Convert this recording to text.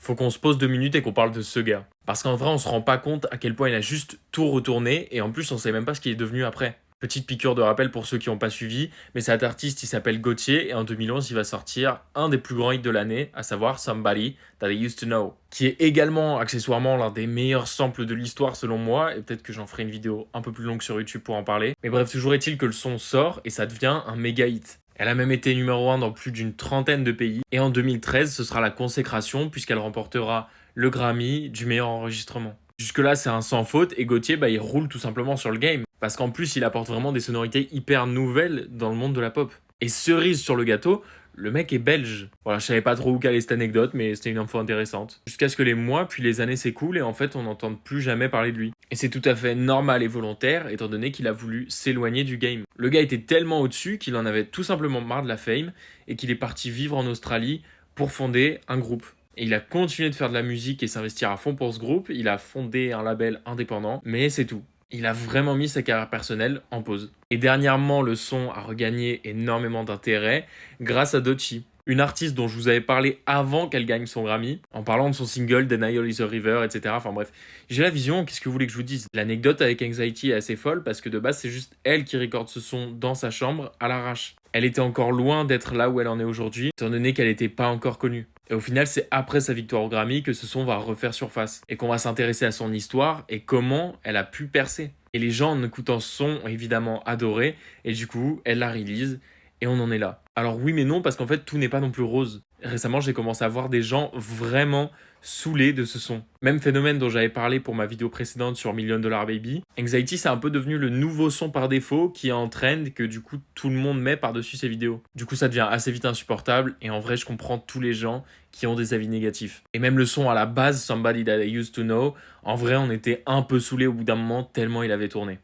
faut qu'on se pose 2 minutes et qu'on parle de ce gars. Parce qu'en vrai, on se rend pas compte à quel point il a juste tout retourné et en plus, on sait même pas ce qu'il est devenu après. Petite piqûre de rappel pour ceux qui n'ont pas suivi, mais cet artiste il s'appelle Gauthier et en 2011 il va sortir un des plus grands hits de l'année, à savoir Somebody That I Used to Know, qui est également accessoirement l'un des meilleurs samples de l'histoire selon moi, et peut-être que j'en ferai une vidéo un peu plus longue sur YouTube pour en parler. Mais bref, toujours est-il que le son sort et ça devient un méga hit. Elle a même été numéro 1 dans plus d'une trentaine de pays, et en 2013 ce sera la consécration puisqu'elle remportera le Grammy du meilleur enregistrement. Jusque-là, c'est un sans faute, et Gauthier, il roule tout simplement sur le game. Parce qu'en plus, il apporte vraiment des sonorités hyper nouvelles dans le monde de la pop. Et cerise sur le gâteau, le mec est belge. Voilà, je savais pas trop où caler cette anecdote, mais c'était une info intéressante. Jusqu'à ce que les mois puis les années s'écoulent, et en fait, on n'entende plus jamais parler de lui. Et c'est tout à fait normal et volontaire, étant donné qu'il a voulu s'éloigner du game. Le gars était tellement au-dessus qu'il en avait tout simplement marre de la fame, et qu'il est parti vivre en Australie pour fonder un groupe. Et il a continué de faire de la musique et s'investir à fond pour ce groupe. Il a fondé un label indépendant, mais c'est tout. Il a vraiment mis sa carrière personnelle en pause. Et dernièrement, le son a regagné énormément d'intérêt grâce à Doechii, une artiste dont je vous avais parlé avant qu'elle gagne son Grammy, en parlant de son single Denial is a River, etc. Enfin bref, j'ai la vision, qu'est-ce que vous voulez que je vous dise? L'anecdote avec Anxiety est assez folle parce que de base, c'est juste elle qui recorde ce son dans sa chambre à l'arrache. Elle était encore loin d'être là où elle en est aujourd'hui, étant donné qu'elle n'était pas encore connue. Et au final, c'est après sa victoire au Grammy que ce son va refaire surface, et qu'on va s'intéresser à son histoire et comment elle a pu percer. Et les gens en écoutant ce son ont évidemment adoré, et du coup, elle la release, et on en est là. Alors oui mais non, parce qu'en fait, tout n'est pas non plus rose. Récemment, j'ai commencé à voir des gens vraiment saoulés de ce son. Même phénomène dont j'avais parlé pour ma vidéo précédente sur Million Dollar Baby. Anxiety, c'est un peu devenu le nouveau son par défaut qui est en trend, que du coup tout le monde met par-dessus ses vidéos. Du coup, ça devient assez vite insupportable, et en vrai, je comprends tous les gens qui ont des avis négatifs. Et même le son à la base, Somebody That I Used to Know, en vrai, on était un peu saoulés au bout d'un moment tellement il avait tourné.